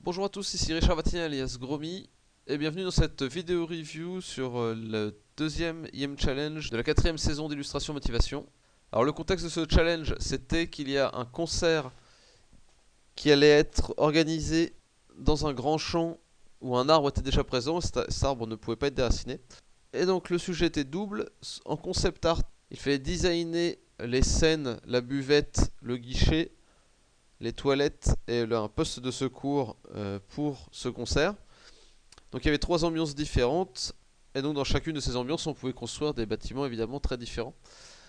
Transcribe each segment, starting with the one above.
Bonjour à tous, ici Richard Vatinier alias Gromy et bienvenue dans cette vidéo review sur le deuxième IM Challenge de la quatrième saison d'Illustration Motivation. Alors le contexte de ce challenge, c'était qu'il y a un concert qui allait être organisé dans un grand champ où un arbre était déjà présent, cet arbre ne pouvait pas être déraciné. Et donc le sujet était double, en concept art, il fallait designer les scènes, la buvette, le guichet, les toilettes et un poste de secours pour ce concert. Donc il y avait 3 ambiances différentes, et donc dans chacune de ces ambiances on pouvait construire des bâtiments évidemment très différents.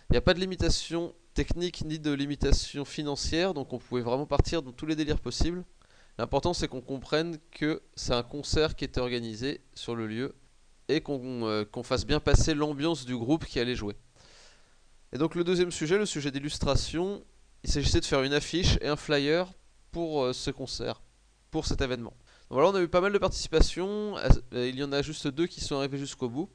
Il n'y a pas de limitation technique ni de limitation financière, donc on pouvait vraiment partir dans tous les délires possibles. L'important c'est qu'on comprenne que c'est un concert qui était organisé sur le lieu, et qu'on fasse bien passer l'ambiance du groupe qui allait jouer. Et donc le deuxième sujet, le sujet d'illustration, il s'agissait de faire une affiche et un flyer pour ce concert, pour cet événement. Donc voilà, on a eu pas mal de participations, il y en a juste 2 qui sont arrivés jusqu'au bout.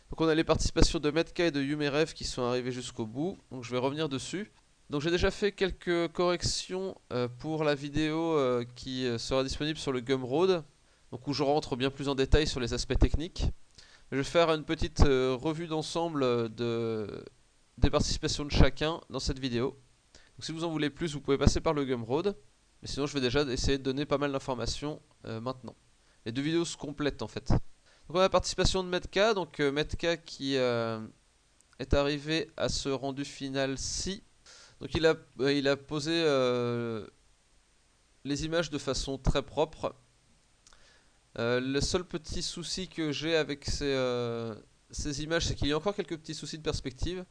Donc on a les participations de Metka et de Yumerev qui sont arrivés jusqu'au bout, donc je vais revenir dessus. Donc j'ai déjà fait quelques corrections pour la vidéo qui sera disponible sur le Gumroad, donc où je rentre bien plus en détail sur les aspects techniques. Je vais faire une petite revue d'ensemble des participations de chacun dans cette vidéo. Donc si vous en voulez plus, vous pouvez passer par le Gumroad. Mais sinon, je vais déjà essayer de donner pas mal d'informations maintenant. Les 2 vidéos se complètent en fait. Donc on a la participation de Metka. Donc Metka qui est arrivé à ce rendu final-ci. Donc il a posé les images de façon très propre. Le seul petit souci que j'ai avec ces images, c'est qu'il y a encore quelques petits soucis de perspective.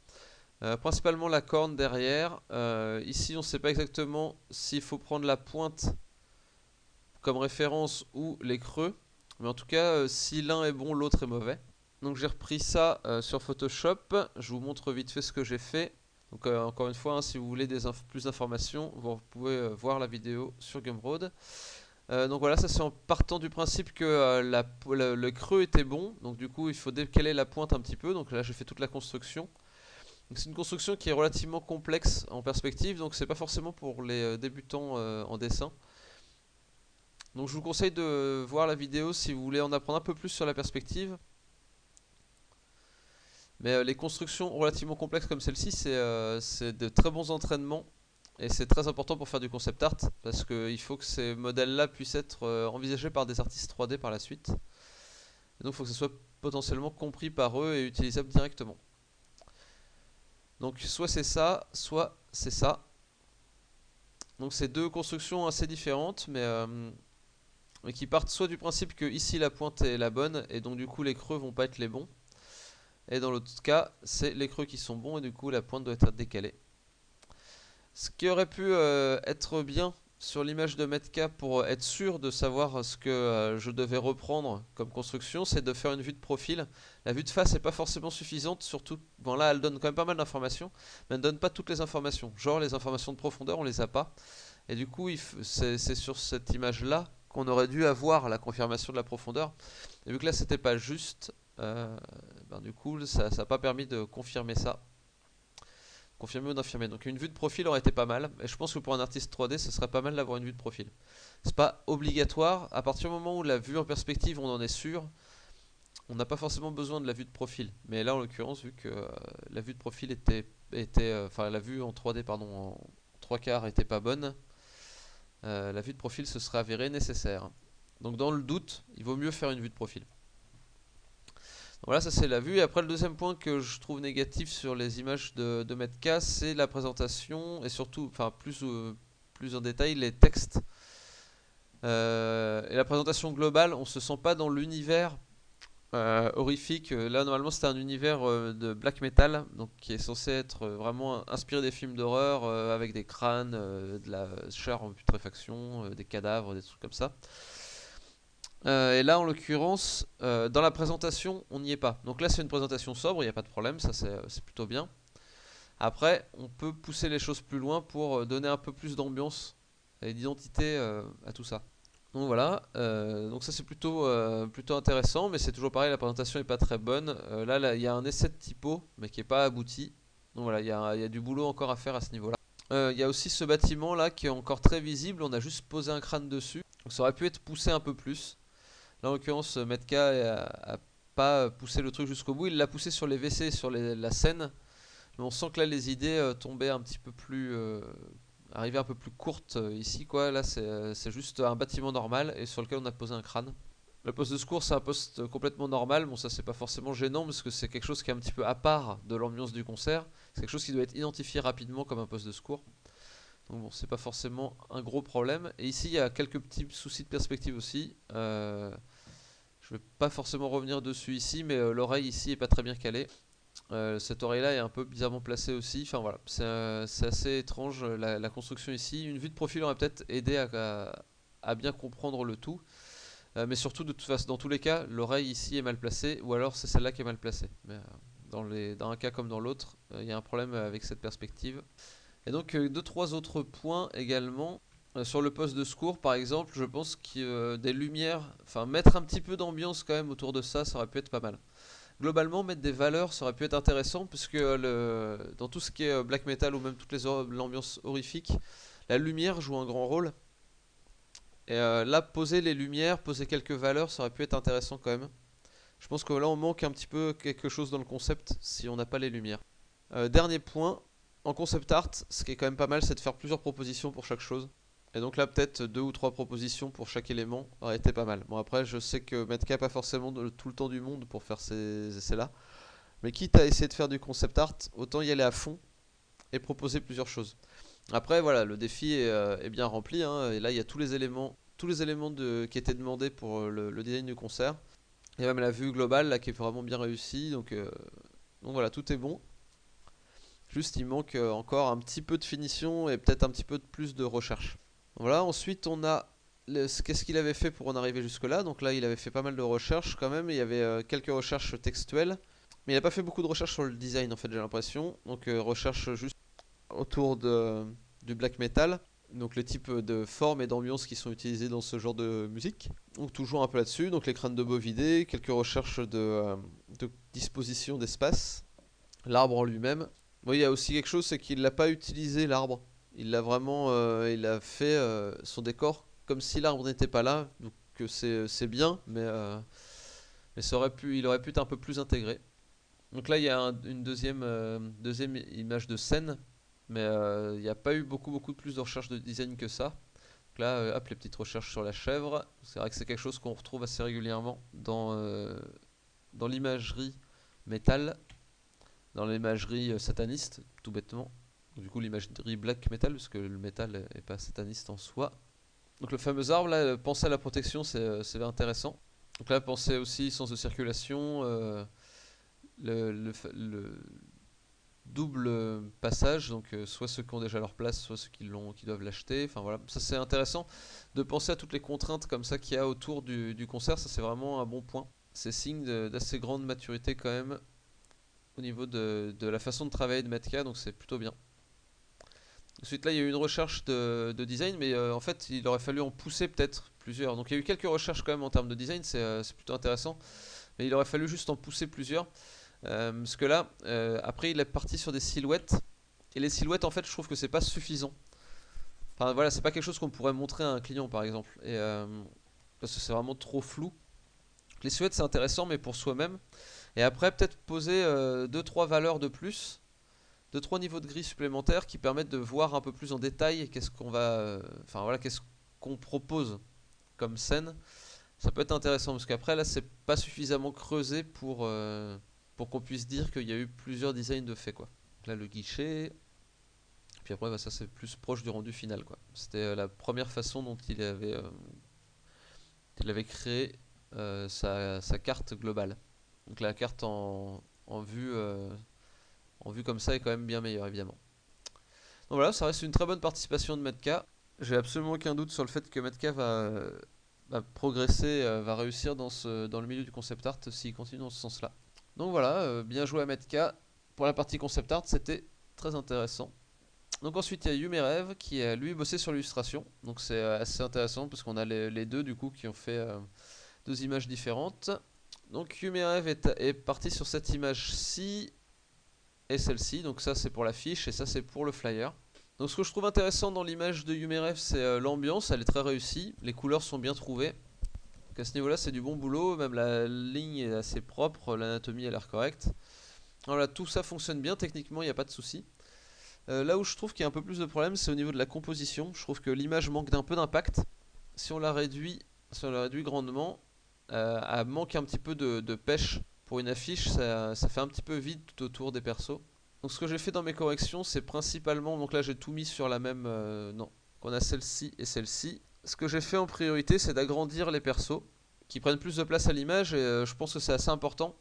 Principalement la corne derrière. Ici on ne sait pas exactement s'il faut prendre la pointe comme référence ou les creux. Mais en tout cas, si l'un est bon, l'autre est mauvais. Donc j'ai repris ça sur Photoshop. Je vous montre vite fait ce que j'ai fait. Donc encore une fois, si vous voulez plus d'informations, vous pouvez voir la vidéo sur Gumroad. Donc voilà, ça c'est en partant du principe que le creux était bon. Donc du coup, il faut décaler la pointe un petit peu. Donc là, j'ai fait toute la construction. C'est une construction qui est relativement complexe en perspective, donc c'est pas forcément pour les débutants en dessin. Donc je vous conseille de voir la vidéo si vous voulez en apprendre un peu plus sur la perspective. Mais les constructions relativement complexes comme celle-ci, c'est de très bons entraînements. Et c'est très important pour faire du concept art, parce qu'il faut que ces modèles-là puissent être envisagés par des artistes 3D par la suite. Et donc il faut que ce soit potentiellement compris par eux et utilisable directement. Donc soit c'est ça, soit c'est ça. Donc c'est 2 constructions assez différentes, mais qui partent soit du principe que ici la pointe est la bonne, et donc du coup les creux vont pas être les bons. Et dans l'autre cas, c'est les creux qui sont bons, et du coup la pointe doit être décalée. Ce qui aurait pu être bien sur l'image de Metka pour être sûr de savoir ce que je devais reprendre comme construction, c'est de faire une vue de profil. La vue de face n'est pas forcément suffisante, surtout, bon là elle donne quand même pas mal d'informations, mais elle ne donne pas toutes les informations. Genre les informations de profondeur, on les a pas. Et du coup, c'est sur cette image là qu'on aurait dû avoir la confirmation de la profondeur. Et vu que là c'était pas juste, du coup ça n'a pas permis de confirmer ça. Confirmer ou d'infirmer. Donc une vue de profil aurait été pas mal. Et je pense que pour un artiste 3D, ce serait pas mal d'avoir une vue de profil. C'est pas obligatoire. À partir du moment où la vue en perspective, on en est sûr, on n'a pas forcément besoin de la vue de profil. Mais là, en l'occurrence, vu que la vue de profil enfin la vue en 3D, pardon, en 3 quarts était pas bonne, la vue de profil se serait avérée nécessaire. Donc dans le doute, il vaut mieux faire une vue de profil. Voilà, ça c'est la vue. Et après, le deuxième point que je trouve négatif sur les images de Metka, c'est la présentation et surtout, enfin plus en détail, les textes. Et la présentation globale, on se sent pas dans l'univers horrifique. Là, normalement, c'était un univers de black metal, donc qui est censé être vraiment inspiré des films d'horreur, avec des crânes, de la chair en putréfaction, des cadavres, des trucs comme ça. Et là, en l'occurrence, dans la présentation, on n'y est pas. Donc là, c'est une présentation sobre, il n'y a pas de problème, ça c'est plutôt bien. Après, on peut pousser les choses plus loin pour donner un peu plus d'ambiance et d'identité à tout ça. Donc voilà, donc ça c'est plutôt intéressant, mais c'est toujours pareil, la présentation n'est pas très bonne. Là, il y a un essai de typo, mais qui n'est pas abouti. Donc voilà, il y a du boulot encore à faire à ce niveau-là. Il y a aussi ce bâtiment là qui est encore très visible, on a juste posé un crâne dessus. Donc ça aurait pu être poussé un peu plus. Là en l'occurrence Metka a pas poussé le truc jusqu'au bout, il l'a poussé sur les WC, sur la scène. Mais on sent que là les idées tombaient un petit peu plus... arrivaient un peu plus courtes ici quoi. Là c'est juste un bâtiment normal et sur lequel on a posé un crâne. Le poste de secours c'est un poste complètement normal, bon ça c'est pas forcément gênant parce que c'est quelque chose qui est un petit peu à part de l'ambiance du concert. C'est quelque chose qui doit être identifié rapidement comme un poste de secours. Donc bon c'est pas forcément un gros problème. Et ici il y a quelques petits soucis de perspective aussi. Je vais pas forcément revenir dessus ici, mais l'oreille ici est pas très bien calée. Cette oreille là est un peu bizarrement placée aussi. Enfin voilà, c'est assez étrange la construction ici. Une vue de profil aurait peut-être aidé à bien comprendre le tout. Mais surtout, de toute façon, dans tous les cas, l'oreille ici est mal placée, ou alors c'est celle-là qui est mal placée. Mais dans un cas comme dans l'autre, il y a un problème avec cette perspective. Et donc, deux, trois autres points également. Sur le poste de secours, par exemple, je pense que des lumières, enfin mettre un petit peu d'ambiance quand même autour de ça, ça aurait pu être pas mal. Globalement, mettre des valeurs, ça aurait pu être intéressant, puisque dans tout ce qui est black metal ou même toute l'ambiance horrifique, la lumière joue un grand rôle. Et là, poser les lumières, poser quelques valeurs, ça aurait pu être intéressant quand même. Je pense que là, on manque un petit peu quelque chose dans le concept si on n'a pas les lumières. Dernier point, en concept art, ce qui est quand même pas mal, c'est de faire plusieurs propositions pour chaque chose. Et donc là, peut-être deux ou trois propositions pour chaque élément aurait été pas mal. Bon, après, je sais que Metka n'a pas forcément tout le temps du monde pour faire ces essais-là. Mais quitte à essayer de faire du concept art, autant y aller à fond et proposer plusieurs choses. Après, voilà, le défi est bien rempli, hein, et là, il y a tous les éléments qui étaient demandés pour le design du concert. Il y a même la vue globale là, qui est vraiment bien réussie, donc voilà, tout est bon. Juste, il manque encore un petit peu de finition et peut-être un petit peu de plus de recherche. Voilà, ensuite, on a qu'est-ce qu'il avait fait pour en arriver jusque-là. Donc là, il avait fait pas mal de recherches quand même. Il y avait quelques recherches textuelles. Mais il n'a pas fait beaucoup de recherches sur le design, en fait, j'ai l'impression. Donc, recherche juste autour du black metal. Donc, les types de formes et d'ambiance qui sont utilisés dans ce genre de musique. Donc, toujours un peu là-dessus. Donc, les crânes de bovidés, quelques recherches de disposition d'espace. L'arbre en lui-même. Bon, il y a aussi quelque chose, c'est qu'il n'a pas utilisé l'arbre. Il l'a vraiment, il a fait son décor comme si l'arbre n'était pas là. Donc c'est bien, mais il aurait pu être un peu plus intégré. Donc là, il y a une deuxième image de scène, mais il n'y a pas eu beaucoup plus de recherches de design que ça. Donc là, hop, les petites recherches sur la chèvre. C'est vrai que c'est quelque chose qu'on retrouve assez régulièrement dans l'imagerie métal, dans l'imagerie sataniste, tout bêtement. Du coup, l'imagerie black metal, parce que le métal est pas sataniste en soi. Donc le fameux arbre, là, penser à la protection, c'est intéressant. Donc là, penser aussi sens de circulation, le double passage, donc soit ceux qui ont déjà leur place, soit ceux qui doivent l'acheter. Enfin voilà, ça c'est intéressant de penser à toutes les contraintes comme ça qu'il y a autour du concert. Ça c'est vraiment un bon point. C'est signe d'assez grande maturité quand même au niveau de la façon de travailler de Metka, donc c'est plutôt bien. Ensuite là il y a eu une recherche de design, mais en fait il aurait fallu en pousser peut-être plusieurs. Donc il y a eu quelques recherches quand même en termes de design, c'est plutôt intéressant, mais il aurait fallu juste en pousser plusieurs. Parce que là, après il est parti sur des silhouettes, et les silhouettes en fait je trouve que c'est pas suffisant. Enfin voilà, c'est pas quelque chose qu'on pourrait montrer à un client par exemple, parce que c'est vraiment trop flou. Les silhouettes c'est intéressant mais pour soi-même. Et après peut-être poser 2-3 valeurs de plus, 2-3 niveaux de gris supplémentaires qui permettent de voir un peu plus en détail qu'est-ce qu'on va, enfin voilà, qu'est-ce qu'on propose comme scène. Ça peut être intéressant parce qu'après là c'est pas suffisamment creusé pour qu'on puisse dire qu'il y a eu plusieurs designs de fait quoi. Là le guichet, puis après bah, ça c'est plus proche du rendu final quoi. C'était la première façon dont il avait créé sa carte globale. Donc la carte en vue comme ça est quand même bien meilleure évidemment. Donc voilà, ça reste une très bonne participation de Metka. J'ai absolument aucun doute sur le fait que Metka va progresser, va réussir dans le milieu du concept art s'il continue dans ce sens-là. Donc voilà, bien joué à Metka. Pour la partie concept art, c'était très intéressant. Donc ensuite il y a Yumerev qui a lui bossé sur l'illustration. Donc c'est assez intéressant parce qu'on a les deux du coup qui ont fait deux images différentes. Donc Yumerev est parti sur cette image-ci et celle-ci. Donc ça c'est pour l'affiche et ça c'est pour le flyer. Donc ce que je trouve intéressant dans l'image de Yumerev, c'est l'ambiance, elle est très réussie, les couleurs sont bien trouvées. Donc à ce niveau là c'est du bon boulot, même la ligne est assez propre, l'anatomie a l'air correcte. Voilà, tout ça fonctionne bien, techniquement il n'y a pas de souci. Là où je trouve qu'il y a un peu plus de problème, c'est au niveau de la composition. Je trouve que l'image manque d'un peu d'impact. Si on la réduit, grandement, elle manque un petit peu de pêche. Pour une affiche, ça fait un petit peu vide tout autour des persos. Donc ce que j'ai fait dans mes corrections, c'est principalement, donc là j'ai tout mis sur la même, non, qu'on a celle-ci et celle-ci. Ce que j'ai fait en priorité, c'est d'agrandir les persos, qui prennent plus de place à l'image, et je pense que c'est assez important,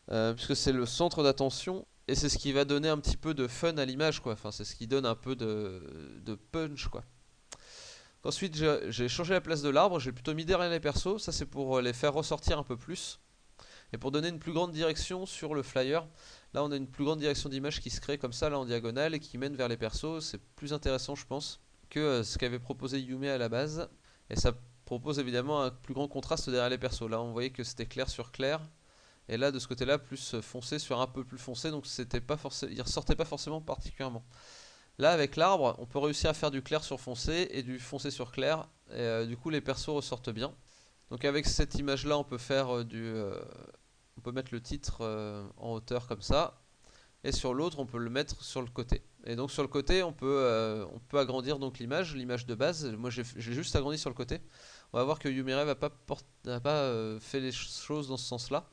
puisque c'est le centre d'attention, et c'est ce qui va donner un petit peu de fun à l'image, quoi. Enfin, c'est ce qui donne un peu de punch, quoi. Ensuite, j'ai changé la place de l'arbre, j'ai plutôt mis derrière les persos, ça c'est pour les faire ressortir un peu plus. Et pour donner une plus grande direction sur le flyer, là on a une plus grande direction d'image qui se crée comme ça, là en diagonale, et qui mène vers les persos. C'est plus intéressant je pense que ce qu'avait proposé Yume à la base. Et ça propose évidemment un plus grand contraste derrière les persos. Là on voyait que c'était clair sur clair. Et là de ce côté là plus foncé sur un peu plus foncé, donc c'était pas il ressortait pas forcément particulièrement. Là avec l'arbre on peut réussir à faire du clair sur foncé et du foncé sur clair, et du coup les persos ressortent bien. Donc avec cette image là on peut faire on peut mettre le titre en hauteur comme ça, et sur l'autre on peut le mettre sur le côté. Et donc sur le côté on peut agrandir donc l'image de base. Moi j'ai juste agrandi sur le côté. On va voir que Yumerev n'a pas fait les choses dans ce sens là.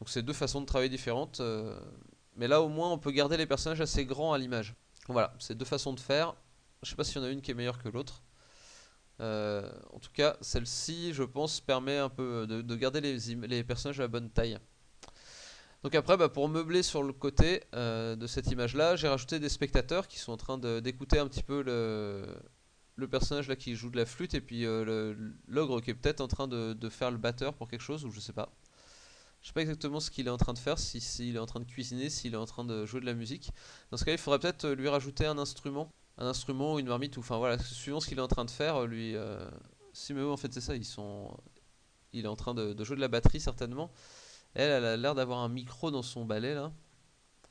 Donc c'est deux façons de travailler différentes, mais là au moins on peut garder les personnages assez grands à l'image. Voilà, c'est deux façons de faire. Je sais pas s'il y en a une qui est meilleure que l'autre. En tout cas, celle-ci, je pense, permet un peu de garder les personnages à la bonne taille. Donc après, pour meubler sur le côté de cette image-là, j'ai rajouté des spectateurs qui sont en train d'écouter un petit peu le personnage là qui joue de la flûte, et puis l'ogre qui est peut-être en train de faire le batteur pour quelque chose, ou je sais pas. Je sais pas exactement ce qu'il est en train de faire, s'il est en train de cuisiner, s'il est en train de jouer de la musique. Dans ce cas, il faudrait peut-être lui rajouter un instrument ou une marmite, ou enfin voilà, suivant ce qu'il est en train de faire, lui. Si, mais oui, en fait, c'est ça, il est en train de jouer de la batterie certainement. Elle a l'air d'avoir un micro dans son balai là.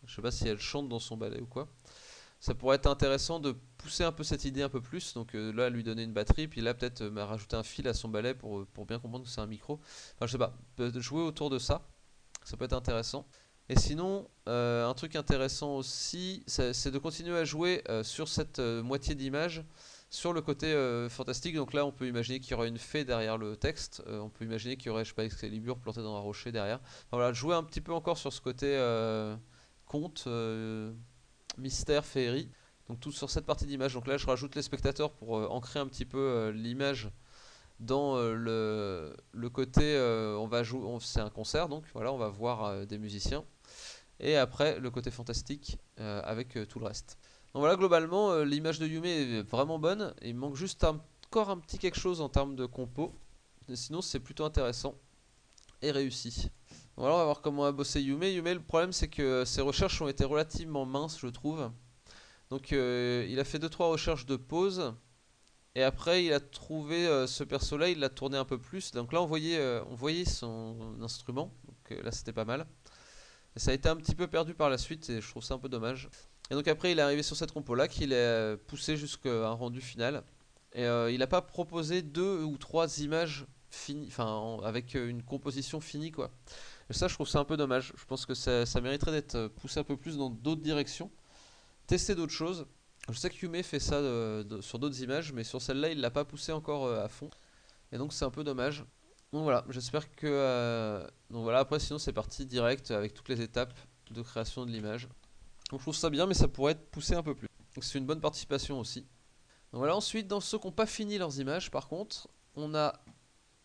Je sais pas si elle chante dans son balai ou quoi. Ça pourrait être intéressant de pousser un peu cette idée un peu plus. Donc là, lui donner une batterie, puis là, peut-être rajouter un fil à son balai pour bien comprendre que c'est un micro. Enfin, je sais pas, jouer autour de ça, ça peut être intéressant. Et sinon, un truc intéressant aussi, c'est de continuer à jouer sur cette moitié d'image, sur le côté fantastique. Donc là, on peut imaginer qu'il y aurait une fée derrière le texte. On peut imaginer qu'il y aurait, je sais pas, Excalibur planté dans un rocher derrière. Enfin, voilà, jouer un petit peu encore sur ce côté conte, mystère, féerie. Donc tout sur cette partie d'image. Donc là, je rajoute les spectateurs pour ancrer un petit peu l'image dans le côté. On va jouer, c'est un concert, donc voilà, on va voir des musiciens. Et après, le côté fantastique avec tout le reste. Donc voilà, globalement, l'image de Yume est vraiment bonne. Il manque juste encore un petit quelque chose en termes de compo. Mais sinon, c'est plutôt intéressant et réussi. Voilà, on va voir comment a bossé Yume. Yume, le problème, c'est que ses recherches ont été relativement minces, je trouve. Donc, il a fait 2-3 recherches de pause. Et après, il a trouvé ce perso-là, il l'a tourné un peu plus. Donc là, on voyait son instrument. Donc là, c'était pas mal. Et ça a été un petit peu perdu par la suite, et je trouve ça un peu dommage. Et donc après, il est arrivé sur cette compo-là, qu'il a poussé jusqu'à un rendu final. Et il n'a pas proposé 2 ou 3 images finies, enfin avec une composition finie, quoi. Et ça, je trouve ça un peu dommage. Je pense que ça mériterait d'être poussé un peu plus dans d'autres directions, tester d'autres choses. Je sais que Yume fait ça sur d'autres images, mais sur celle-là, il l'a pas poussé encore à fond. Et donc c'est un peu dommage. Donc voilà, j'espère que... Donc voilà, après sinon c'est parti direct avec toutes les étapes de création de l'image. Donc je trouve ça bien, mais ça pourrait être poussé un peu plus. Donc c'est une bonne participation aussi. Donc voilà, ensuite dans ceux qui n'ont pas fini leurs images, par contre, on a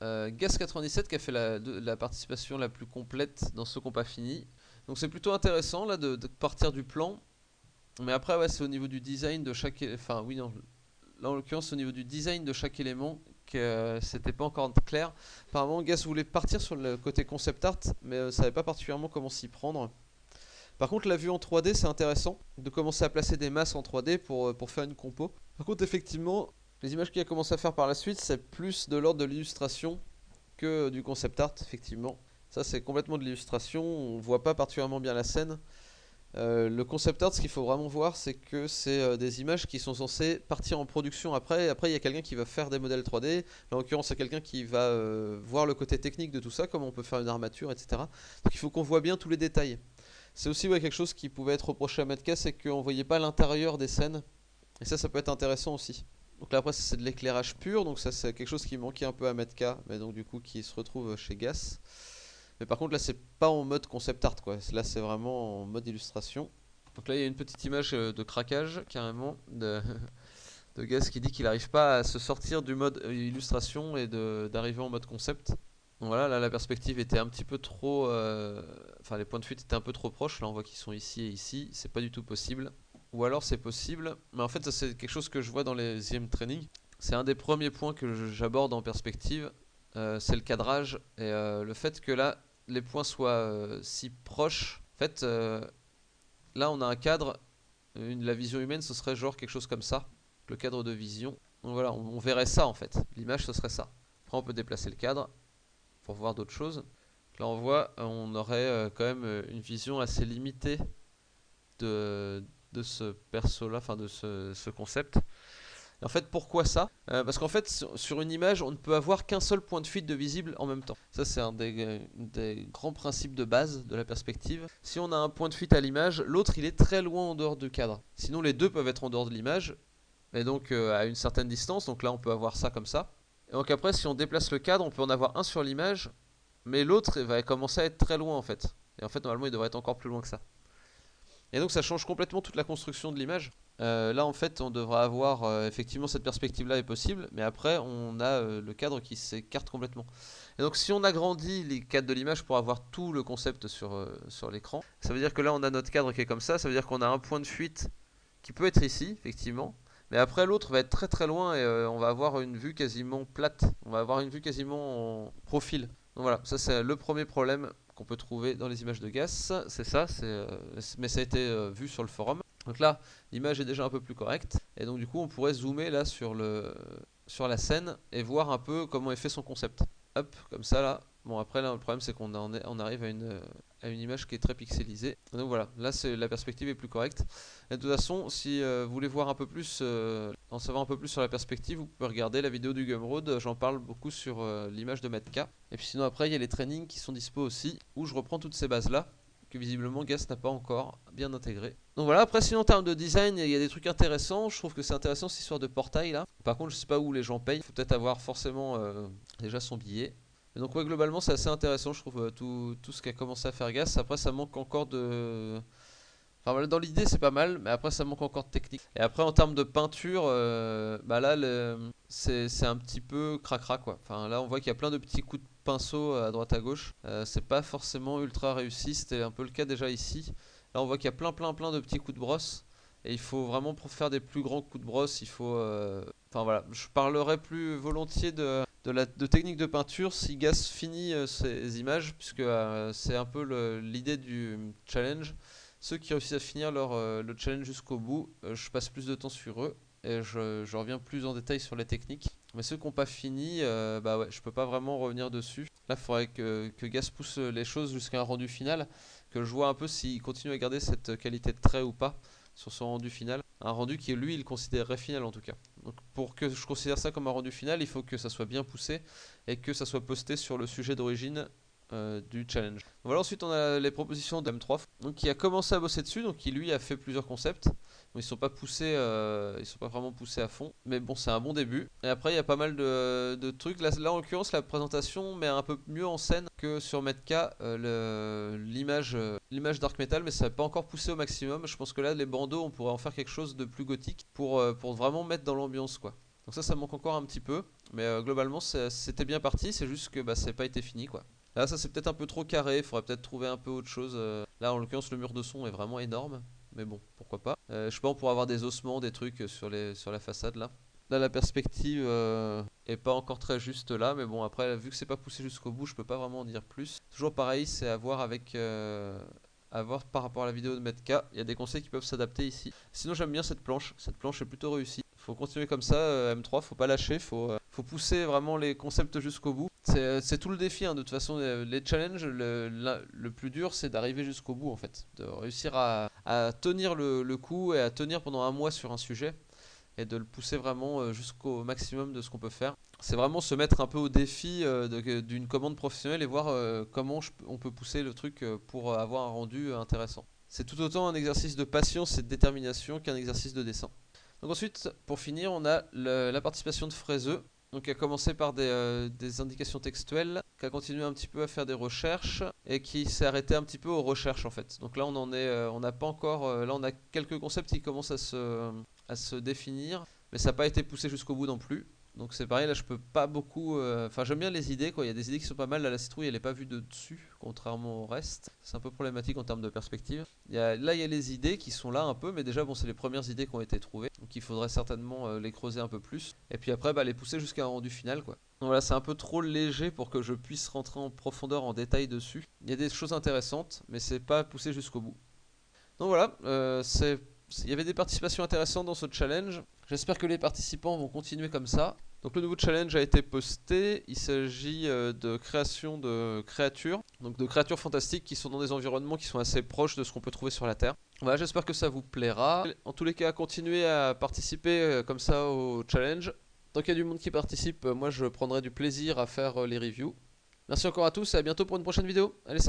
Gaz97 qui a fait la participation la plus complète dans ceux qui n'ont pas fini. Donc c'est plutôt intéressant là de partir du plan. Mais après ouais, c'est au niveau du design de chaque... Enfin oui, non, là en l'occurrence au niveau du design de chaque élément que c'était pas encore clair. Apparemment Gaz voulait partir sur le côté concept art, mais ne savait pas particulièrement comment s'y prendre. Par contre la vue en 3D c'est intéressant, de commencer à placer des masses en 3D pour faire une compo. Par contre effectivement, les images qu'il a commencé à faire par la suite c'est plus de l'ordre de l'illustration que du concept art effectivement. Ça c'est complètement de l'illustration, on voit pas particulièrement bien la scène. Le concept art, ce qu'il faut vraiment voir, c'est que c'est des images qui sont censées partir en production après. Après, il y a quelqu'un qui va faire des modèles 3D. Là, en l'occurrence, c'est quelqu'un qui va voir le côté technique de tout ça, comment on peut faire une armature, etc. Donc il faut qu'on voit bien tous les détails. C'est aussi quelque chose qui pouvait être reproché à Metka, c'est qu'on ne voyait pas l'intérieur des scènes. Et ça peut être intéressant aussi. Donc là, après, c'est de l'éclairage pur. Donc ça, c'est quelque chose qui manquait un peu à Metka, mais donc du coup, qui se retrouve chez Gas. Mais par contre là c'est pas en mode concept art quoi, là c'est vraiment en mode illustration. Donc là il y a une petite image de craquage carrément de Gas qui dit qu'il n'arrive pas à se sortir du mode illustration et d'arriver en mode concept. Donc voilà, là la perspective était un petit peu trop... Enfin les points de fuite étaient un peu trop proches, là on voit qu'ils sont ici et ici, c'est pas du tout possible. Ou alors c'est possible, mais en fait ça c'est quelque chose que je vois dans les IM Training. C'est un des premiers points que j'aborde en perspective, c'est le cadrage et le fait que là les points soient si proches. En fait, là on a un cadre, la vision humaine ce serait genre quelque chose comme ça, le cadre de vision. Donc voilà, on verrait ça en fait, l'image ce serait ça. Après on peut déplacer le cadre pour voir d'autres choses. Là on voit, on aurait quand même une vision assez limitée de ce perso là, enfin de ce concept. Et en fait, pourquoi ça parce qu'en fait, sur une image, on ne peut avoir qu'un seul point de fuite de visible en même temps. Ça, c'est un des grands principes de base de la perspective. Si on a un point de fuite à l'image, l'autre, il est très loin en dehors du cadre. Sinon, les deux peuvent être en dehors de l'image, et donc à une certaine distance. Donc là, on peut avoir ça comme ça. Et donc après, si on déplace le cadre, on peut en avoir un sur l'image, mais l'autre va commencer à être très loin en fait. Et en fait, normalement, il devrait être encore plus loin que ça. Et donc ça change complètement toute la construction de l'image. Là en fait on devra avoir effectivement cette perspective là est possible, mais après on a le cadre qui s'écarte complètement. Et donc si on agrandit les cadres de l'image pour avoir tout le concept sur l'écran, ça veut dire que là on a notre cadre qui est comme ça veut dire qu'on a un point de fuite qui peut être ici effectivement, mais après l'autre va être très très loin et on va avoir une vue quasiment plate, on va avoir une vue quasiment en profil. Donc voilà, ça c'est le premier problème qu'on peut trouver dans les images de Gas, c'est ça, mais ça a été vu sur le forum. Donc là, l'image est déjà un peu plus correcte, et donc du coup on pourrait zoomer là sur la scène et voir un peu comment est fait son concept. Hop, comme ça là. Bon après là le problème c'est on arrive à une image qui est très pixelisée. Donc voilà, là la perspective est plus correcte. Et de toute façon, si vous voulez voir un peu plus, en savoir un peu plus sur la perspective, vous pouvez regarder la vidéo du Gumroad, j'en parle beaucoup sur l'image de Metka. Et puis sinon après il y a les trainings qui sont dispo aussi, où je reprends toutes ces bases là, que visiblement Gas n'a pas encore bien intégré. Donc voilà, après sinon en termes de design, il y a des trucs intéressants, je trouve que c'est intéressant cette histoire de portail là. Par contre je sais pas où les gens payent, il faut peut-être avoir forcément déjà son billet. Et donc ouais, globalement c'est assez intéressant je trouve tout ce qu'a commencé à faire Gas. Après ça manque encore de... Enfin voilà, dans l'idée c'est pas mal, mais après ça manque encore de technique. Et après en termes de peinture, bah là c'est un petit peu cracra quoi. Enfin là on voit qu'il y a plein de petits coups de pinceau à droite à gauche. C'est pas forcément ultra réussi, c'était un peu le cas déjà ici. Là on voit qu'il y a plein de petits coups de brosse. Et il faut vraiment pour faire des plus grands coups de brosse, il faut... Enfin voilà, je parlerai plus volontiers de technique de peinture si Gas finit ces images, puisque c'est un peu l'idée du challenge. Ceux qui réussissent à finir le challenge jusqu'au bout, je passe plus de temps sur eux et je reviens plus en détail sur les techniques. Mais ceux qui n'ont pas fini, bah ouais, je peux pas vraiment revenir dessus. Là, il faudrait que Gas pousse les choses jusqu'à un rendu final, que je vois un peu s'il continue à garder cette qualité de trait ou pas sur son rendu final. Un rendu qui, lui, il considérerait final en tout cas. Donc pour que je considère ça comme un rendu final, il faut que ça soit bien poussé et que ça soit posté sur le sujet d'origine du challenge. Voilà, ensuite on a les propositions d'M3, donc qui a commencé à bosser dessus, donc qui lui a fait plusieurs concepts. Bon, ils sont pas poussés, ils sont pas vraiment poussés à fond, mais bon c'est un bon début. Et après il y a pas mal de trucs. Là en l'occurrence la présentation met un peu mieux en scène que sur Metka l'image Dark Metal, mais ça n'a pas encore poussé au maximum. Je pense que là les bandeaux on pourrait en faire quelque chose de plus gothique pour vraiment mettre dans l'ambiance quoi. Donc ça manque encore un petit peu, mais globalement c'était bien parti, c'est juste que bah, ça n'a pas été fini quoi. Là ça c'est peut-être un peu trop carré, il faudrait peut-être trouver un peu autre chose. Là en l'occurrence le mur de son est vraiment énorme, mais bon pourquoi pas. Je sais pas, on pourrait avoir des ossements, des trucs sur la façade là. Là la perspective est pas encore très juste là, mais bon après vu que c'est pas poussé jusqu'au bout je peux pas vraiment en dire plus. Toujours pareil, c'est à voir avec... à voir par rapport à la vidéo de Metka, il y a des conseils qui peuvent s'adapter ici. Sinon j'aime bien cette planche est plutôt réussie. Faut continuer comme ça, M3, faut pas lâcher, faut pousser vraiment les concepts jusqu'au bout. C'est tout le défi, hein. De toute façon, les challenges, le plus dur, c'est d'arriver jusqu'au bout, en fait. De réussir à tenir le coup et à tenir pendant un mois sur un sujet et de le pousser vraiment jusqu'au maximum de ce qu'on peut faire. C'est vraiment se mettre un peu au défi d'une commande professionnelle et voir comment on peut pousser le truc pour avoir un rendu intéressant. C'est tout autant un exercice de patience et de détermination qu'un exercice de dessin. Donc ensuite, pour finir, on a la participation de Fraiseux. Donc qui a commencé par des indications textuelles, qui a continué un petit peu à faire des recherches et qui s'est arrêté un petit peu aux recherches en fait. Donc là on en est, on n'a pas encore, là on a quelques concepts qui commencent à se définir, mais ça n'a pas été poussé jusqu'au bout non plus. Donc c'est pareil, là je peux pas beaucoup. Enfin, j'aime bien les idées, quoi. Il y a des idées qui sont pas mal. Là, la citrouille, elle est pas vue de dessus, contrairement au reste. C'est un peu problématique en termes de perspective. Là, il y a les idées qui sont là un peu, mais déjà, bon, c'est les premières idées qui ont été trouvées. Donc il faudrait certainement les creuser un peu plus. Et puis après, bah, les pousser jusqu'à un rendu final, quoi. Donc voilà, c'est un peu trop léger pour que je puisse rentrer en profondeur, en détail dessus. Il y a des choses intéressantes, mais c'est pas poussé jusqu'au bout. Donc voilà, il y avait des participations intéressantes dans ce challenge. J'espère que les participants vont continuer comme ça. Donc le nouveau challenge a été posté. Il s'agit de création de créatures, donc de créatures fantastiques qui sont dans des environnements qui sont assez proches de ce qu'on peut trouver sur la Terre. Voilà, j'espère que ça vous plaira. En tous les cas, continuez à participer comme ça au challenge. Tant qu'il y a du monde qui participe, moi je prendrai du plaisir à faire les reviews. Merci encore à tous et à bientôt pour une prochaine vidéo. Allez, salut!